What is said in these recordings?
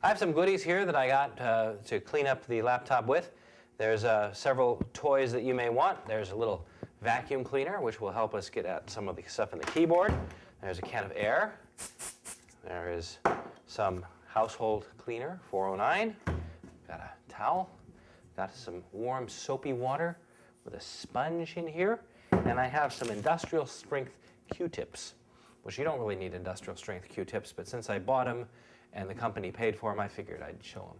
I have some goodies here that I got to clean up the laptop with. There's several toys that you may want. There's a little vacuum cleaner, which will help us get at some of the stuff in the keyboard. There's a can of air. There is some household cleaner, 409. Got a towel. Got some warm soapy water with a sponge in here. And I have some industrial strength Q-tips, which you don't really need industrial strength Q-tips, but since I bought them and the company paid for them, I figured I'd show them.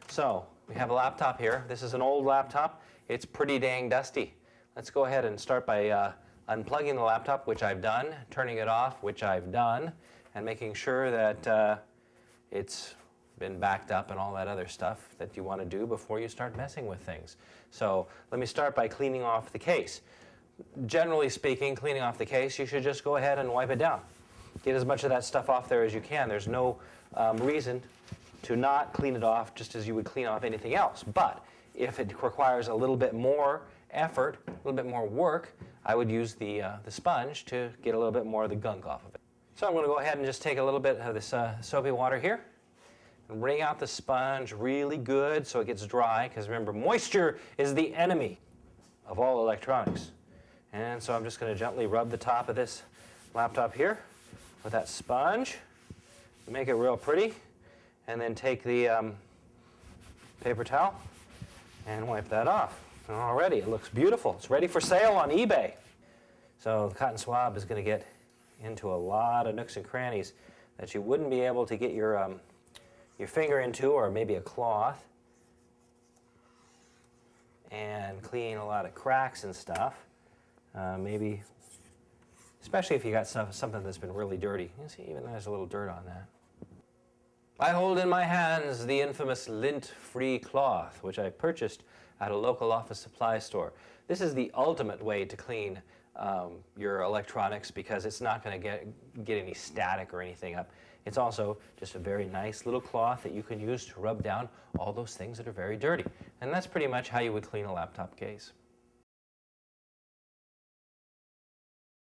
So we have a laptop here. This is an old laptop. It's pretty dang dusty. Let's go ahead and start by unplugging the laptop, which I've done, turning it off, which I've done, and making sure that it's been backed up and all that other stuff that you want to do before you start messing with things. So let me start by cleaning off the case. Generally speaking, cleaning off the case, you should just go ahead and wipe it down. Get as much of that stuff off there as you can. There's no reason to not clean it off just as you would clean off anything else. But if it requires a little bit more effort, a little bit more work, I would use the sponge to get a little bit more of the gunk off of it. So I'm going to go ahead and just take a little bit of this soapy water here and wring out the sponge really good so it gets dry, because remember, moisture is the enemy of all electronics. And so I'm just going to gently rub the top of this laptop here with that sponge, make it real pretty, and then take the paper towel and wipe that off. And already it looks beautiful. It's ready for sale on eBay. So the cotton swab is going to get into a lot of nooks and crannies that you wouldn't be able to get your finger into, or maybe a cloth, and clean a lot of cracks and stuff. Maybe, especially if you got something that's been really dirty. You see, even there's a little dirt on that. I hold in my hands the infamous lint-free cloth, which I purchased at a local office supply store. This is the ultimate way to clean your electronics, because it's not going to get any static or anything up. It's also just a very nice little cloth that you can use to rub down all those things that are very dirty. And that's pretty much how you would clean a laptop case.